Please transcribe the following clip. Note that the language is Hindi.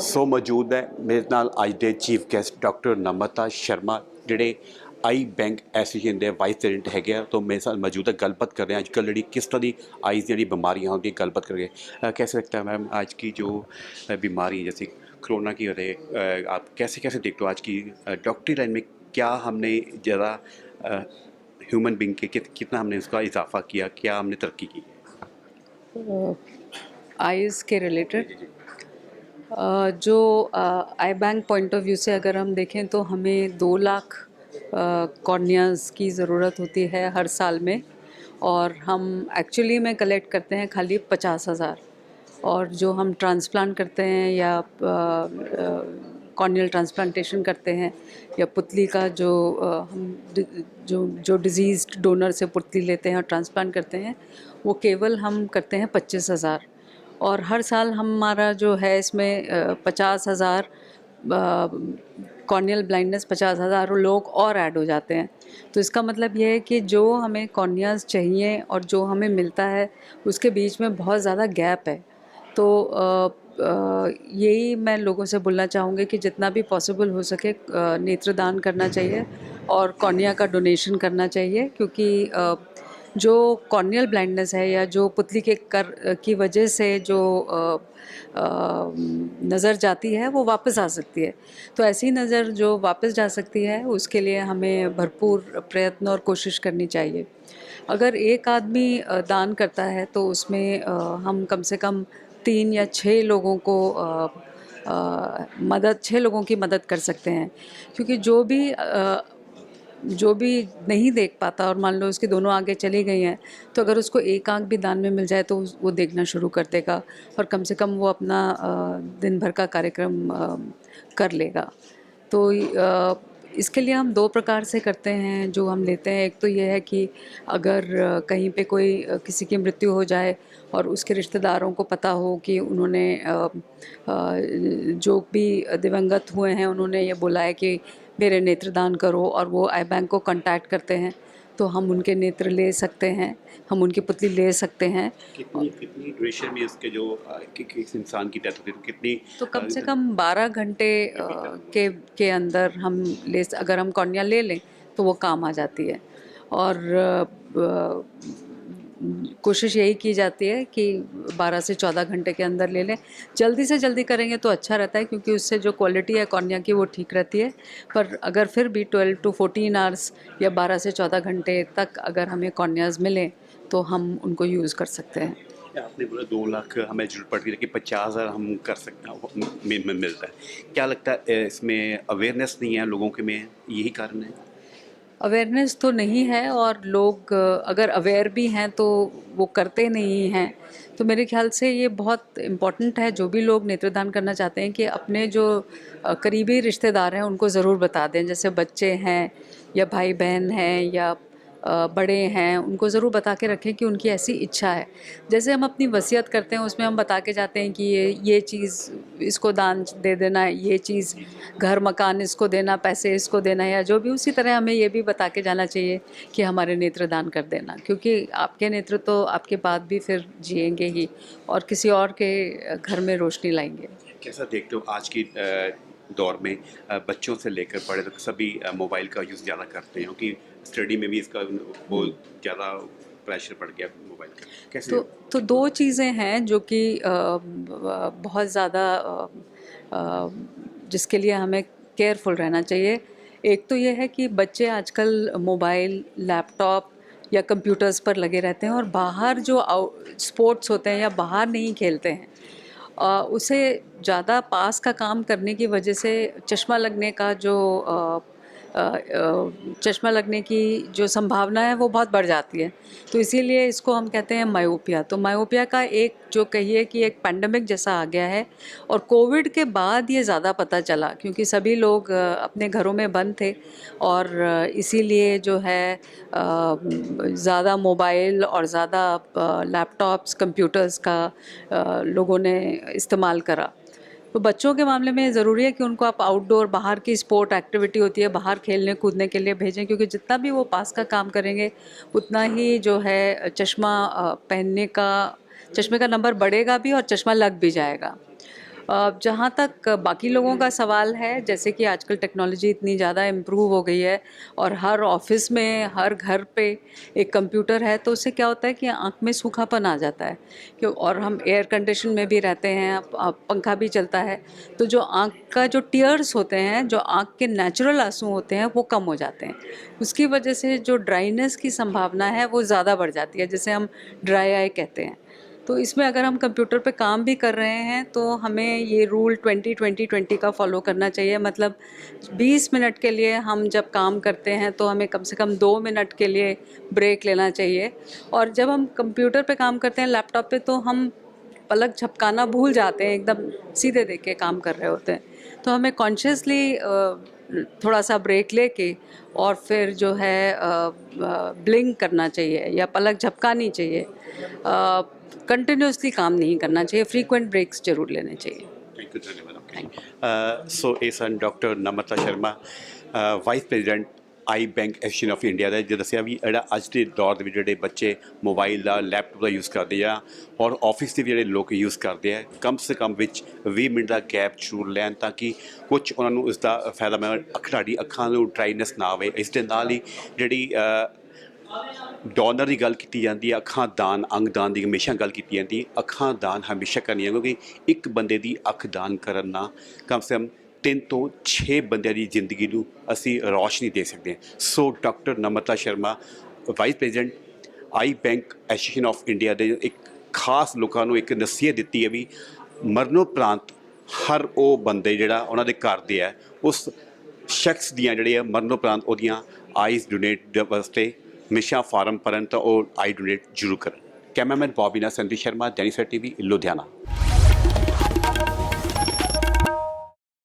ਸੋ ਮੌਜੂਦ ਹੈ ਮੇਰੇ ਨਾਲ ਅੱਜ ਦੇ chief guest doctor Namta Sharma ਜਿਹੜੇ आई बैंक एसोसीएशन के वाइस प्रेसिडेंट है तो मेरे साथ मौजूद है। गलबात कर रहे हैं आजकल जी किस तरह की आईज जी बीमारियाँ होती गलबात करके कैसे लगता है मैम आज की जो बीमारी जैसे कोरोना की हो रही आप कैसे कैसे देखते हो आज की डॉक्टरी लाइन में क्या हमने ज़्यादा ह्यूमन बींग के कितना हमने उसका इजाफा किया, क्या हमने तरक्की की? आइज़ के रिलेटेड जो आई बैंक पॉइंट ऑफ व्यू से अगर हम देखें तो हमें 2 लाख कॉर्नियाज़ की ज़रूरत होती है हर साल में, और हम एक्चुअली में कलेक्ट करते हैं खाली 50,000। और जो हम ट्रांसप्लांट करते हैं या कॉर्नियल ट्रांसप्लांटेशन करते हैं या पुतली का जो जो डिजीज़्ड डोनर से पुतली लेते हैं और ट्रांसप्लांट करते हैं, वो केवल हम करते हैं 25,000। और हर साल हमारा जो है इसमें 50,000 कॉर्नियल ब्लाइंडनेस 50,000 लोग और ऐड हो जाते हैं। तो इसका मतलब ये है कि जो हमें कॉर्नियाज़ चाहिए और जो हमें मिलता है उसके बीच में बहुत ज़्यादा गैप है। तो यही मैं लोगों से बोलना चाहूँगी कि जितना भी पॉसिबल हो सके नेत्रदान करना चाहिए और कॉर्निया का डोनेशन करना चाहिए, क्योंकि जो कॉर्नियल ब्लाइंडनेस है या जो पुतली के कर की वजह से जो नज़र जाती है वो वापस आ सकती है। तो ऐसी नज़र जो वापस जा सकती है उसके लिए हमें भरपूर प्रयत्न और कोशिश करनी चाहिए। अगर एक आदमी दान करता है तो उसमें हम कम से कम 3 या 6 लोगों को मदद 6 लोगों की मदद कर सकते हैं, क्योंकि जो भी नहीं देख पाता और मान लो उसकी दोनों आंखें चली गई हैं, तो अगर उसको एक आंख भी दान में मिल जाए तो वो देखना शुरू कर देगा और कम से कम वो अपना दिन भर का कार्यक्रम कर लेगा। तो इसके लिए हम 2 प्रकार से करते हैं जो हम लेते हैं। एक तो ये है कि अगर कहीं पे कोई किसी की मृत्यु हो जाए और उसके रिश्तेदारों को पता हो कि उन्होंने जो भी दिवंगत हुए हैं उन्होंने ये बोला है कि मेरे नेत्रदान करो, और वो आई बैंक को कांटेक्ट करते हैं, तो हम उनके नेत्र ले सकते हैं, हम उनकी पुतली ले सकते हैं। कितनी ड्यूरेशन में इसके जो किस इंसान की डेथ होती है तो कितनी तो कम से कम 12 घंटे के अंदर हम अगर हम कॉर्निया ले लें तो वो काम आ जाती है। और कोशिश यही की जाती है कि 12 से 14 घंटे के अंदर ले लें। जल्दी से जल्दी करेंगे तो अच्छा रहता है, क्योंकि उससे जो क्वालिटी है कॉर्निया की वो ठीक रहती है। पर अगर फिर भी 12 to 14 आवर्स या 12 से 14 घंटे तक अगर हमें कॉर्नियाज़ मिलें तो हम उनको यूज़ कर सकते हैं। आपने बोला 2 लाख हमें जरूरत पड़ती है कि 50,000 हम कर सकते हैं में मिलता है। क्या लगता है इसमें अवेयरनेस नहीं है लोगों के में, यही कारण है? अवेयरनेस तो नहीं है, और लोग अगर अवेयर भी हैं तो वो करते नहीं हैं। तो मेरे ख्याल से ये बहुत इम्पॉर्टेंट है, जो भी लोग नेत्रदान करना चाहते हैं, कि अपने जो करीबी रिश्तेदार हैं उनको ज़रूर बता दें। जैसे बच्चे हैं या भाई बहन हैं या बड़े हैं, उनको ज़रूर बता के रखें कि उनकी ऐसी इच्छा है। जैसे हम अपनी वसीयत करते हैं उसमें हम बता के जाते हैं कि ये चीज़ इसको दान दे देना, ये चीज़ घर मकान इसको देना, पैसे इसको देना, या जो भी, उसी तरह हमें ये भी बता के जाना चाहिए कि हमारे नेत्र दान कर देना, क्योंकि आपके नेत्र तो आपके बाद भी फिर जिएंगे ही और किसी और के घर में रोशनी लाएंगे। कैसा देखते हो आज की दौर में बच्चों से लेकर बड़े तक सभी मोबाइल का यूज़ ज़्यादा करते हैं, क्योंकि स्टडी में भी इसका बहुत ज़्यादा प्रेशर पड़ गया मोबाइल का, कैसे? तो 2 चीज़ें हैं जो कि बहुत ज़्यादा जिसके लिए हमें केयरफुल रहना चाहिए। एक तो ये है कि बच्चे आजकल मोबाइल, लैपटॉप या कंप्यूटर्स पर लगे रहते हैं और बाहर जो स्पोर्ट्स होते हैं या बाहर नहीं खेलते हैं। उसे ज़्यादा पास का काम करने की वजह से चश्मा लगने का जो चश्मा लगने की जो संभावना है वो बहुत बढ़ जाती है। तो इसीलिए इसको हम कहते हैं मायोपिया। तो मायोपिया का एक जो कहिए कि एक पैंडेमिक जैसा आ गया है, और कोविड के बाद ये ज़्यादा पता चला, क्योंकि सभी लोग अपने घरों में बंद थे और इसीलिए जो है ज़्यादा मोबाइल और ज़्यादा लैपटॉप्स, कंप्यूटर्स का लोगों ने इस्तेमाल करा। तो बच्चों के मामले में ज़रूरी है कि उनको आप आउटडोर बाहर की स्पोर्ट एक्टिविटी होती है बाहर खेलने कूदने के लिए भेजें, क्योंकि जितना भी वो पास का काम करेंगे उतना ही जो है चश्मा पहनने का, चश्मे का नंबर बढ़ेगा भी और चश्मा लग भी जाएगा। जहाँ तक बाकी लोगों का सवाल है, जैसे कि आजकल टेक्नोलॉजी इतनी ज़्यादा इम्प्रूव हो गई है और हर ऑफिस में, हर घर पे एक कंप्यूटर है, तो उससे क्या होता है कि आँख में सूखापन आ जाता है क्यों, और हम एयर कंडीशन में भी रहते हैं, पंखा भी चलता है, तो जो आँख का जो टीयर्स होते हैं, जो आँख के नेचुरल आंसू होते हैं, वो कम हो जाते हैं। उसकी वजह से जो ड्राइनेस की संभावना है वो ज़्यादा बढ़ जाती है, जैसे हम ड्राई आई कहते हैं। तो इसमें अगर हम कंप्यूटर पे काम भी कर रहे हैं तो हमें ये रूल 20-20-20 का फॉलो करना चाहिए। मतलब 20 मिनट के लिए हम जब काम करते हैं तो हमें कम से कम 2 मिनट के लिए ब्रेक लेना चाहिए, और जब हम कंप्यूटर पे काम करते हैं लैपटॉप पे, तो हम पलक झपकाना भूल जाते हैं, एकदम सीधे देख के काम कर रहे होते हैं। तो हमें कॉन्शियसली थोड़ा सा ब्रेक लेके और फिर जो है ब्लिंक करना चाहिए या पलक झपकानी चाहिए। कंटिन्यूसली काम नहीं करना चाहिए, फ्रीक्वेंट ब्रेक्स जरूर लेने चाहिए। थैंक यू धन्यवाद। सो ਇਹ ਸਨ doctor Namta Sharma, vice president I bank association of India ਦਾ, ਜੇ ਦੱਸਿਆ ਵੀ ਜਿਹੜਾ ਅੱਜ ਦੇ ਦੌਰ ਦੇ ਵਿੱਚ ਜਿਹੜੇ ਬੱਚੇ ਮੋਬਾਈਲ ਦਾ, ਲੈਪਟਾਪ ਦਾ ਯੂਜ਼ ਕਰਦੇ ਆ ਔਰ ਆਫਿਸ ਦੇ ਵੀ ਜਿਹੜੇ ਲੋਕ ਯੂਜ਼ ਕਰਦੇ ਆ, ਕਮ ਸੇ ਕਮ ਵਿੱਚ 20 ਮਿੰਟ ਦਾ ਗੈਪ ਜ਼ਰੂਰ ਲੈਣ ਤਾਂ ਕਿ ਕੁਝ ਉਹਨਾਂ ਨੂੰ ਇਸ ਦਾ ਫਾਇਦਾ ਮਿਲੇ, ਸਾਡੀ ਅੱਖਾਂ ਨੂੰ ਡਰਾਈਨੈਸ ਨਾ ਆਵੇ। ਇਸ ਦੇ ਨਾਲ ਹੀ ਜਿਹੜੀ ਡੋਨਰ ਦੀ ਗੱਲ ਕੀਤੀ ਜਾਂਦੀ ਹੈ, ਅੱਖਾਂ ਦਾਨ, ਅੰਗ ਦਾਨ ਦੀ ਹਮੇਸ਼ਾ ਗੱਲ ਕੀਤੀ ਜਾਂਦੀ ਹੈ। ਅੱਖਾਂ ਦਾਨ ਹਮੇਸ਼ਾ ਕਰਨੀ ਹੈ, ਕਿਉਂਕਿ ਇੱਕ ਬੰਦੇ ਦੀ ਅੱਖ ਦਾਨ ਕਰਨ ਨਾਲ ਕਮ ਸੇ ਕਮ 3 ਤੋਂ 6 ਬੰਦਿਆਂ ਦੀ ਜ਼ਿੰਦਗੀ ਨੂੰ ਅਸੀਂ ਰੌਸ਼ਨੀ ਦੇ ਸਕਦੇ ਹਾਂ। So doctor Namta Sharma, vice president I bank association of India ਦੇ ਇੱਕ ਖਾਸ ਲੋਕਾਂ ਨੂੰ ਇੱਕ ਨਸੀਹਤ ਦਿੱਤੀ ਹੈ ਵੀ ਮਰਨੋਪਰਾਂਤ ਹਰ ਉਹ ਬੰਦੇ ਜਿਹੜਾ ਉਹਨਾਂ ਦੇ ਘਰ ਦੇ ਹੈ, ਉਸ ਸ਼ਖਸ ਦੀਆਂ ਜਿਹੜੀਆਂ ਮਰਨੋਪਰਾਂਤ ਉਹਦੀਆਂ ਆਈਜ਼ ਡੋਨੇਟ ਵਾਸਤੇ ਹਮੇਸ਼ਾ ਫਾਰਮ ਭਰਨ ਤਾਂ ਉਹ ਆਈ ਡੋਨੇਟ ਜ਼ਰੂਰ ਕਰਨ। ਕੈਮਰਾਮੈਨ ਬॉबी ਨਾਲ ਸੰਦੀਪ ਸ਼ਰਮਾ, दैनिक सवेरा टीवी, लुधियाना।